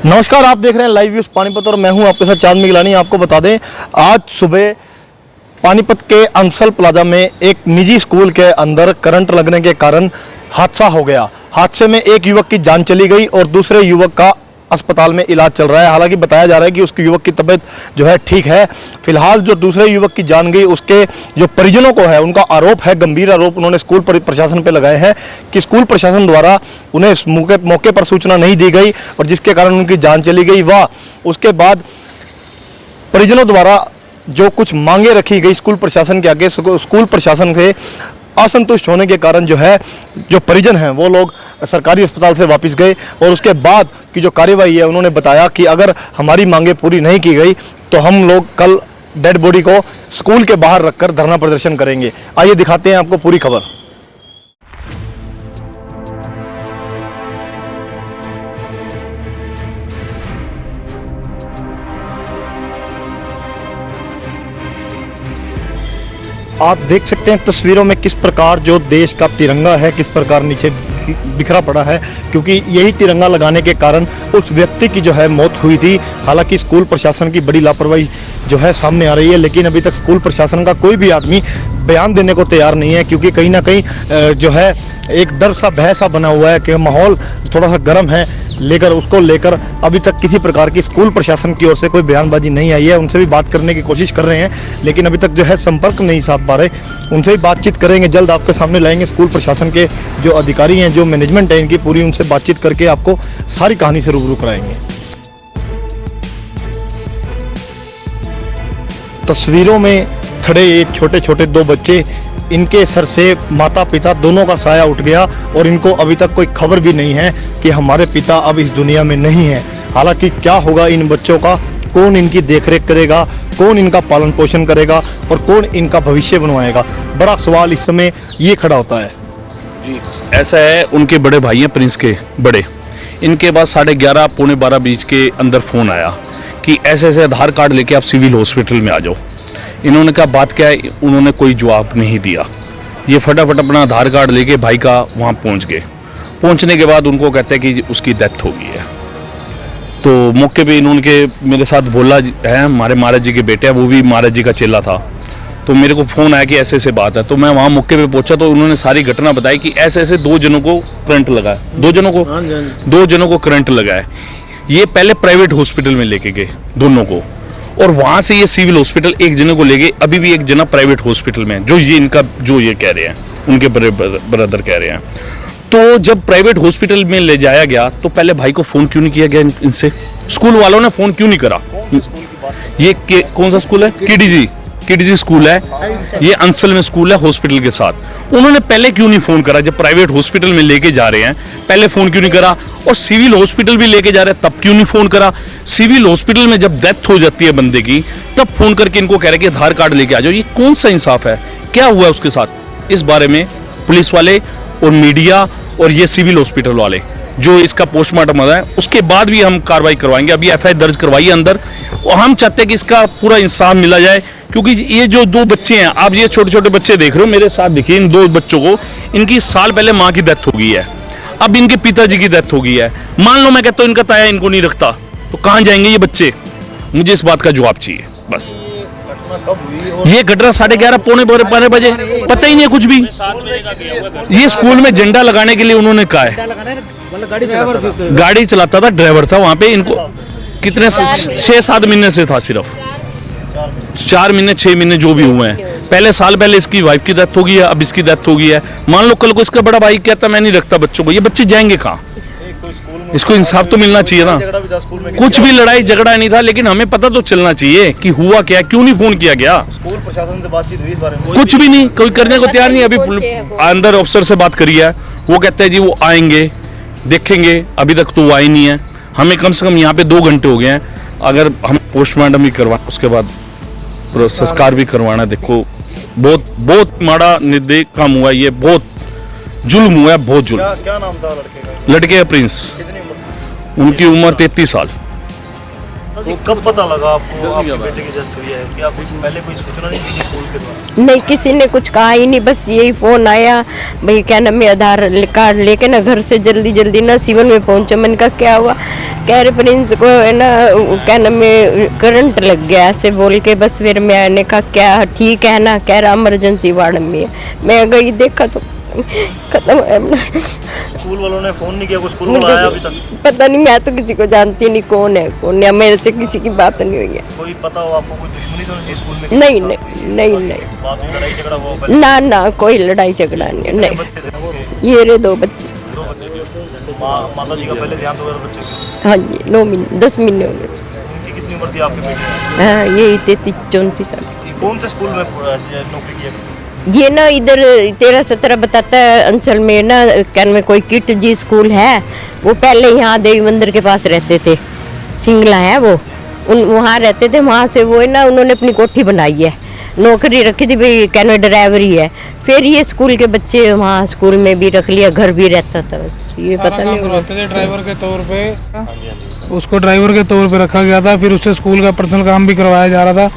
नमस्कार, आप देख रहे हैं लाइव न्यूज़ पानीपत और मैं हूं आपके साथ चांद मिगलानी। आपको बता दें, आज सुबह पानीपत के अंसल प्लाजा में एक निजी स्कूल के अंदर करंट लगने के कारण हादसा हो गया। हादसे में एक युवक की जान चली गई और दूसरे युवक का अस्पताल में इलाज चल रहा है। हालांकि बताया जा रहा है कि उसके युवक की तबीयत जो है ठीक है। फिलहाल जो दूसरे युवक की जान गई, उसके जो परिजनों को है, उनका आरोप है, गंभीर आरोप उन्होंने स्कूल प्रशासन पर लगाए हैं कि स्कूल प्रशासन द्वारा उन्हें मौके पर सूचना नहीं दी गई और जिसके कारण उनकी जान चली गई। व उसके बाद परिजनों द्वारा जो कुछ मांगे रखी गई स्कूल प्रशासन के आगे, स्कूल प्रशासन से असंतुष्ट होने के कारण जो है, जो परिजन हैं वो लोग सरकारी अस्पताल से वापस गए और उसके बाद की जो कार्यवाही है, उन्होंने बताया कि अगर हमारी मांगे पूरी नहीं की गई तो हम लोग कल डेड बॉडी को स्कूल के बाहर रखकर धरना प्रदर्शन करेंगे। आइए दिखाते हैं आपको पूरी खबर। आप देख सकते हैं तस्वीरों में किस प्रकार जो देश का तिरंगा है किस प्रकार नीचे बिखरा पड़ा है, क्योंकि यही तिरंगा लगाने के कारण उस व्यक्ति की जो है मौत हुई थी। हालांकि स्कूल प्रशासन की बड़ी लापरवाही जो है सामने आ रही है, लेकिन अभी तक स्कूल प्रशासन का कोई भी आदमी बयान देने को तैयार नहीं है, क्योंकि कहीं ना कहीं जो है एक डर सा भय सा बना हुआ है कि माहौल थोड़ा सा गर्म है। उसको लेकर अभी तक किसी प्रकार की स्कूल प्रशासन की ओर से कोई बयानबाजी नहीं आई है। उनसे भी बात करने की कोशिश कर रहे हैं, लेकिन अभी तक जो है संपर्क नहीं साध पा रहे। उनसे ही बातचीत करेंगे, जल्द आपके सामने लाएंगे। स्कूल प्रशासन के जो अधिकारी हैं, जो मैनेजमेंट है इनकी, पूरी उनसे बातचीत करके आपको सारी कहानी से रूबरू कराएंगे। तस्वीरों में खड़े ये छोटे छोटे दो बच्चे, इनके सर से माता पिता दोनों का साया उठ गया और इनको अभी तक कोई खबर भी नहीं है कि हमारे पिता अब इस दुनिया में नहीं है। हालांकि क्या होगा इन बच्चों का, कौन इनकी देखरेख करेगा, कौन इनका पालन पोषण करेगा और कौन इनका भविष्य बनवाएगा, बड़ा सवाल इस समय ये खड़ा होता है। जी ऐसा है, उनके बड़े भाई हैं प्रिंस के बड़े, इनके पास 11:30 पौने 12 बीच के अंदर फ़ोन आया कि ऐसे ऐसे आधार कार्ड लेके आप सिविल हॉस्पिटल में आ जाओ। इन्होंने कहा बात क्या है, उन्होंने कोई जवाब नहीं दिया। ये फटाफट अपना आधार कार्ड लेके भाई का वहाँ पहुँच गए। पहुँचने के बाद उनको कहते हैं कि उसकी डेथ हो गई है। तो मौके पे इन्होंने मेरे साथ भोला है, हमारे महाराज जी के बेटे हैं, वो भी महाराज जी का चेला था। तो मेरे को फ़ोन आया कि ऐसे ऐसे बात है। तो मैं वहाँ मौके पे पहुँचा तो उन्होंने सारी घटना बताई कि ऐसे ऐसे दो जनों को करंट लगा है, दो जनों को करंट लगा है। ये पहले प्राइवेट हॉस्पिटल में लेके गए दोनों को, और वहां से ये सिविल हॉस्पिटल एक जने को ले गए। अभी भी एक जना प्राइवेट हॉस्पिटल में, जो ये कह रहे हैं, उनके ब्रदर कह रहे हैं। तो जब प्राइवेट हॉस्पिटल में ले जाया गया तो पहले भाई को फोन क्यों नहीं किया गया इनसे, स्कूल वालों ने फोन क्यों नहीं करा? ये कौन सा स्कूल है? किडजी स्कूल है, ये अंसल में स्कूल है हॉस्पिटल के साथ। उन्होंने पहले क्यों नहीं फोन करा? जब प्राइवेट हॉस्पिटल में लेके जा रहे हैं पहले फोन क्यों नहीं करा? और सिविल हॉस्पिटल भी लेके जा रहे हैं तब क्यों नहीं फोन करा? सिविल हॉस्पिटल में जब डेथ हो जाती है बंदे की, तब फोन करके इनको कह रहे कि आधार कार्ड लेके आ जाओ। ये कौन सा इंसाफ है? क्या हुआ उसके साथ? इस बारे में पुलिस वाले और मीडिया और ये सिविल हॉस्पिटल वाले, जो इसका पोस्टमार्टम हुआ है उसके बाद भी हम कार्रवाई करवाएंगे। अभी FIR दर्ज करवाई है अंदर, और हम चाहते हैं कि इसका पूरा इंसाफ मिला जाए, क्योंकि ये जो दो बच्चे हैं, आप ये छोटे छोटे बच्चे देख रहे हो मेरे साथ, देखिए इन दो बच्चों को, इनकी साल पहले माँ की डेथ हो गई है, अब इनके पिताजी की डेथ हो गई है। मान लो मैं कहता हूँ इनका ताया इनको नहीं रखता तो कहाँ जाएंगे ये बच्चे? मुझे इस बात का जवाब चाहिए बस। ये घटना 11:30 पौने 12 बजे, पता ही नहीं है कुछ भी। ये स्कूल में झंडा लगाने के लिए उन्होंने कहा है, गाड़ी चलाता था, ड्राइवर था वहां पे। इनको कितने 6-7 महीने से था, सिर्फ 4 महीने 6 महीने जो भी हुए हैं। पहले साल पहले इसकी वाइफ की डेथ हो गई है, अब इसकी डेथ हो गई है। मान लो कल को इसका बड़ा भाई कहता मैं नहीं रखता बच्चों को, ये बच्चे जाएंगे कहाँ? इसको इंसाफ तो मिलना चाहिए ना। कुछ भी लड़ाई झगड़ा नहीं था, लेकिन हमें पता तो चलना चाहिए कि हुआ क्या, क्यों नहीं फोन किया गया। स्कूल प्रशासन से बातचीत हुई इस बारे में? कुछ भी नहीं, कोई करने को तैयार नहीं। अभी अंदर अफसर से बात करी है, वो कहते हैं जी वो आएंगे देखेंगे, अभी तक तो वो आए नहीं है। हमें कम से कम यहाँ पे 2 घंटे हो गए हैं। अगर हम पोस्टमार्टम भी करवा, उसके बाद संस्कार भी करवाना, देखो बहुत माड़ा निर्दयी काम हुआ, ये बहुत जुल्म हुआ है, बहुत जुल्म। क्या नाम था लड़के का? लड़के का प्रिंस, उनकी उम्र 33 साल। तो कब पता लगा आपको आपके बेटे की डेथ हुई है? क्या कुछ पहले कोई सूचना नहीं दी स्कूल के द्वारा? नहीं, किसी ने कुछ कहा ही नहीं, बस यही फोन आया भाई क्या नाम है आधार कार्ड लेके ना घर से जल्दी जल्दी ना सिविल में पहुंचो। मैंने कहा क्या हुआ? कह रहे प्रिंस को है ना, क्या नाम है, करंट लग गया ऐसे बोल के। बस फिर मैंने कहा क्या ठीक है ना, कह रहा इमरजेंसी वार्ड में है। मैं गई देखा तो खत्म है। स्कूल वालों ने फोन नहीं किया, कोई स्कूल वाला आया अभी तक? पता नहीं, मैं तो किसी को जानती नहीं कौन है, मेरे से किसी की बात नहीं हुई है। कोई पता हो आपको, कोई दुश्मनी तो नहीं स्कूल में? नहीं नहीं नहीं नहीं, बाद में लड़ाई झगड़ा हुआ पहले? ना ना कोई लड़ाई झगड़ा नहीं। नहीं, बच्चे थे? ये रे 2 बच्चे। 2 बच्चे थे। माता जी का पहले ध्यान तो बच्चे की? हाँ जी, 9 महीने 10 महीने हो गए। उनकी कितनी उम्र थी आपके बेटे की? हाँ, यही 33-34 साल। ये कौन से स्कूल में नौकरी की है? ये ना इधर 13-17 बताता है अंचल में ना, क्या में कोई किट जी स्कूल है। वो पहले यहाँ देवी मंदिर के पास रहते थे, सिंगला है वो, उन वहाँ रहते थे। वहाँ से वो है ना, उन्होंने अपनी कोठी बनाई है, नौकरी रखी थी भाई, कहने ड्राइवरी है। फिर ये स्कूल के बच्चे वहाँ स्कूल में भी रख लिया, घर भी रहता था। ये पता नहीं रहते थे ड्राइवर के तौर पे, उसको ड्राइवर के तौर पे रखा गया था। फिर उससे स्कूल का पर्सनल काम भी करवाया जा रहा था,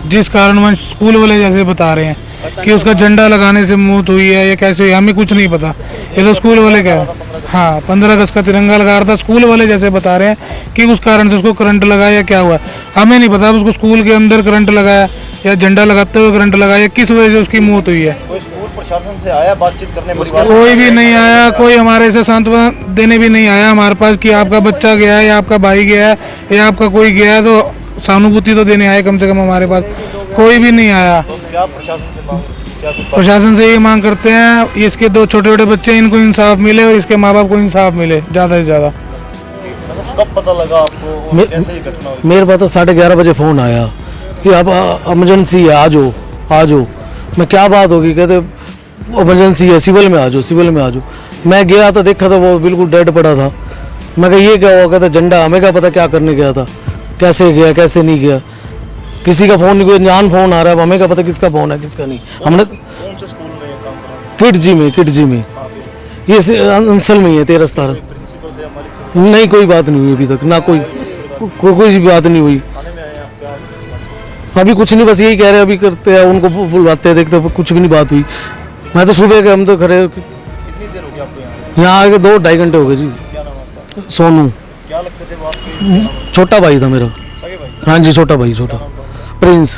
जिस कारण वह स्कूल वाले जैसे बता रहे हैं कि उसका झंडा लगाने से मौत हुई है या कैसे हुई, हमें कुछ नहीं पता। ये तो स्कूल वाले कह रहे हैं। हाँ, 15 अगस्त का तिरंगा लगा रहा था, स्कूल वाले जैसे बता रहे हैं कि उस कारण से उसको करंट लगाया या क्या हुआ, हमें नहीं पता। उसको स्कूल के अंदर करंट लगाया या झंडा लगाते हुए करंट लगाया, किस वजह से उसकी मौत हुई है। कोई स्कूल प्रशासन से आया बातचीत करने? कोई भी नहीं आया, कोई हमारे से सांत्वना देने भी नहीं आया हमारे पास कि आपका बच्चा गया है या आपका भाई गया है या आपका कोई गया है, तो सहानुभूति तो देने आए कम से कम। हमारे पास कोई भी नहीं आया। तो क्या प्रशासन से मांग, क्या कुछ प्रशासन से ये मांग करते हैं, इसके 2 छोटे-छोटे बच्चे, इनको इंसाफ मिले और इसके माँ बाप को इंसाफ मिले ज़्यादा से ज़्यादा। कब पता लगा आपको और कैसे ये घटना हुई? मेरे पास तो 11:30 बजे फ़ोन आया कि अब इमरजेंसी है, आ जाओ आ जाओ। मैं क्या बात होगी, कहते इमरजेंसी है, सिविल में आ जाओ, सिविल में आ जाओ। मैं गया तो देखा तो वो बिल्कुल डेड पड़ा था। मैं कहा ये क्या हुआ, कहता झंडा, हमें क्या पता क्या करने गया था, कैसे गया कैसे नहीं गया। किसी का फ़ोन नहीं, कोई अनजान फ़ोन आ रहा है, हमें क्या पता किसका फ़ोन है किसका नहीं। हमने कौन से स्कूल में ये काम करा? किट जी में ये अंसल में ही है, 13-17। प्रिंसिपल से या मालिक से नहीं, कोई बात नहीं हुई अभी तक, ना कोई कोई बात नहीं हुई। थाने में आए आप? क्या अभी कुछ नहीं, बस यही कह रहे हैं, अभी करते हैं, उनको बुलवाते हैं, देखते हैं, कुछ भी नहीं बात हुई। मैं तो सुबह के, हम तो खड़े कितनी देर हो गई आपको यहाँ? यहाँ आके 2-2.5 घंटे हो गए जी। क्या नाम है आपका? सोनू, क्या लगते थे वो आपके? छोटा भाई था मेरा। सगे भाई? हाँ जी, छोटा भाई, छोटा प्रिंस।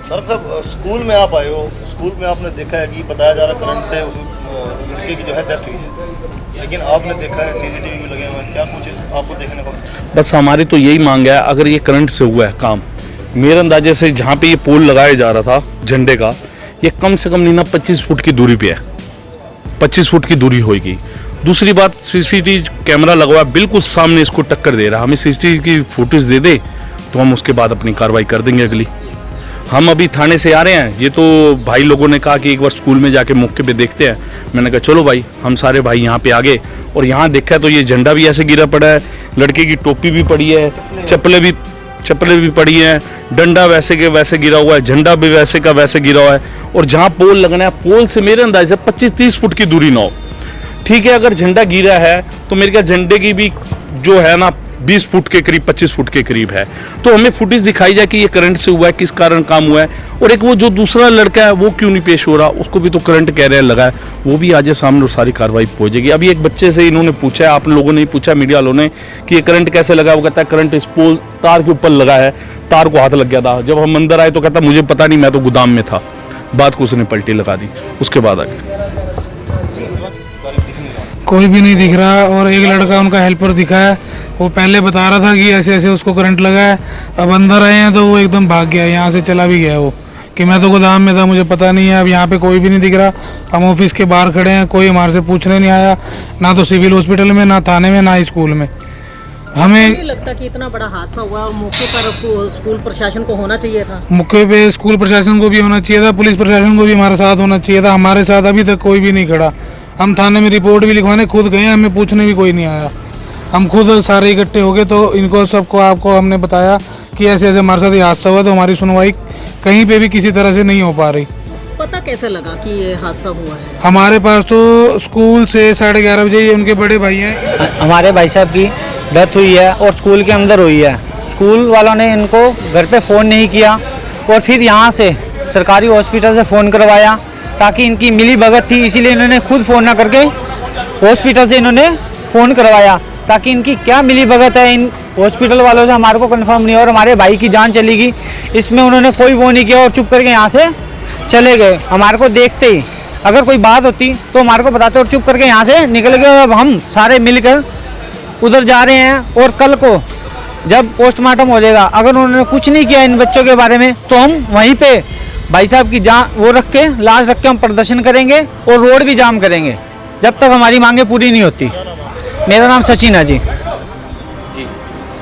सर साहब, स्कूल में आप आए हो, स्कूल में आपने देखा है कि बताया जा रहा है करंट से उस लड़के की जो है डेथ हुई है, लेकिन आपने देखा है सीसीटीवी भी लगे हुए हैं, क्या कुछ आपको देखने को? बस हमारी तो यही मांग है, अगर ये करंट से हुआ है काम, मेरे अंदाजे से जहाँ पे ये पोल लगाया जा रहा था झंडे का, ये कम से कम नहीं ना 25 फुट की दूरी पे है, 25 फुट की दूरी होगी। दूसरी बात, सीसीटीवी कैमरा लगा हुआ है, बिल्कुल सामने इसको टक्कर दे रहा है। हमें सीसीटीवी की फुटेज दे दे तो हम उसके बाद अपनी कार्रवाई कर देंगे अगली। हम अभी थाने से आ रहे हैं, ये तो भाई लोगों ने कहा कि एक बार स्कूल में जाके मौके पे देखते हैं। मैंने कहा चलो भाई, हम सारे भाई यहाँ पे आ गए और यहाँ देखा तो ये झंडा भी ऐसे गिरा पड़ा है, लड़के की टोपी भी पड़ी है, चप्पलें भी पड़ी हैं, डंडा वैसे के वैसे गिरा हुआ है, झंडा भी वैसे का वैसे गिरा हुआ है। और जहाँ पोल लगना है, पोल से मेरे अंदाज से 25-30 फुट की दूरी ना हो। ठीक है, अगर झंडा गिरा है तो मेरे ख्याल झंडे की भी जो है ना 20 फुट के करीब, 25 फुट के करीब है। तो हमें फुटेज दिखाई जाए कि ये करंट से हुआ है, किस कारण काम हुआ है। और एक वो जो दूसरा लड़का है वो क्यों नहीं पेश हो रहा, उसको भी तो करंट कह रहे हैं लगा है, वो भी आज सामने और सारी कार्रवाई पहुंचेगी। अभी एक बच्चे से इन्होंने पूछा है, आप लोगों ने पूछा मीडिया वालों ने कि ये करंट कैसे लगा, वो कहता है करंट इस पोल तार के ऊपर लगा है, तार को हाथ लग गया था। जब हम अंदर आए तो कहता मुझे पता नहीं, मैं तो गोदाम में था। बात को उसने पलटी लगा दी, उसके बाद आगे कोई भी नहीं दिख रहा। और एक लड़का उनका हेल्पर दिखा है, वो पहले बता रहा था कि ऐसे ऐसे उसको करंट लगा है। अब अंदर आए हैं तो वो एकदम भाग गया, यहाँ से चला भी गया वो, कि मैं तो गोदाम में था, मुझे पता नहीं है। अब यहाँ पे कोई भी नहीं दिख रहा, हम ऑफिस के बाहर खड़े हैं, कोई हमारे से पूछने नहीं आया, ना तो सिविल हॉस्पिटल में, ना थाने में, ना स्कूल में। हमें नहीं लगता कि इतना बड़ा हादसा हुआ और मौके पर स्कूल प्रशासन को होना चाहिए था। मौके पे स्कूल प्रशासन को भी होना चाहिए था, पुलिस प्रशासन को भी हमारे साथ होना चाहिए था। हमारे साथ अभी तक कोई भी नहीं खड़ा। हम थाने में रिपोर्ट भी लिखवाने खुद गए, हमें पूछने भी कोई नहीं आया। हम खुद सारे इकट्ठे हो गए तो इनको सबको आपको हमने बताया कि ऐसे ऐसे हमारे साथ ये हादसा हुआ, तो हमारी सुनवाई कहीं पे भी किसी तरह से नहीं हो पा रही। पता कैसे लगा कि ये हादसा हुआ है? हमारे पास तो स्कूल से 11:30 बजे ये उनके बड़े भाई हैं, हमारे भाई साहब की डेथ हुई है और स्कूल के अंदर हुई है। स्कूल वालों ने इनको घर पे फ़ोन नहीं किया और फिर यहाँ से सरकारी हॉस्पिटल से फ़ोन करवाया, ताकि इनकी मिली भगत थी, इसीलिए इन्होंने खुद फ़ोन ना करके हॉस्पिटल से इन्होंने फ़ोन करवाया, ताकि इनकी क्या मिली भगत है इन हॉस्पिटल वालों से हमारे को कंफर्म नहीं है, और हमारे भाई की जान चली गई। इसमें उन्होंने कोई वो नहीं किया और चुप करके यहाँ से चले गए। हमारे को देखते ही अगर कोई बात होती तो हमारे को बताते और चुप करके यहाँ से निकल गए। अब हम सारे मिलकर उधर जा रहे हैं, और कल को जब पोस्टमार्टम हो जाएगा, अगर उन्होंने कुछ नहीं किया इन बच्चों के बारे में, तो हम वहीं पे भाई साहब की वो रख के, लाश रख के हम प्रदर्शन करेंगे और रोड भी जाम करेंगे जब तक हमारी मांगे पूरी नहीं होती। मेरा नाम सचिन है जी।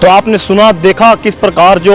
तो आपने सुना, देखा किस प्रकार जो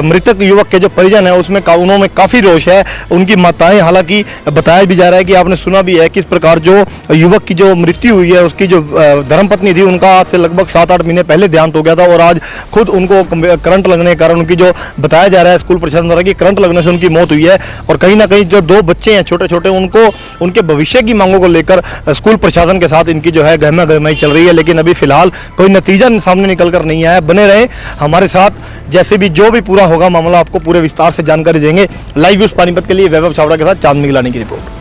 मृतक युवक के जो परिजन है उसमें उन्होंने काफ़ी रोष है, उनकी माताएं, हालांकि बताया भी जा रहा है कि आपने सुना भी है किस प्रकार जो युवक की जो मृत्यु हुई है, उसकी जो धर्मपत्नी थी, उनका आज से लगभग 7-8 महीने पहले देहांत हो गया था, और आज खुद उनको करंट लगने के कारण उनकी जो बताया जा रहा है स्कूल प्रशासन द्वारा कि करंट लगने से उनकी मौत हुई है। और कहीं ना कहीं जो 2 बच्चे हैं छोटे छोटे, उनको उनके भविष्य की मांगों को लेकर स्कूल प्रशासन के साथ इनकी जो है गहमा गहमाई चल रही है, लेकिन अभी फिलहाल कोई नतीजा सामने निकल कर नहीं आया। बने रहे हमारे साथ, जैसे भी जो भी पूरा होगा मामला आपको पूरे विस्तार से जानकारी देंगे। लाइव न्यूज़ पानीपत के लिए वैभव छावड़ा के साथ चांद मिगलानी की रिपोर्ट।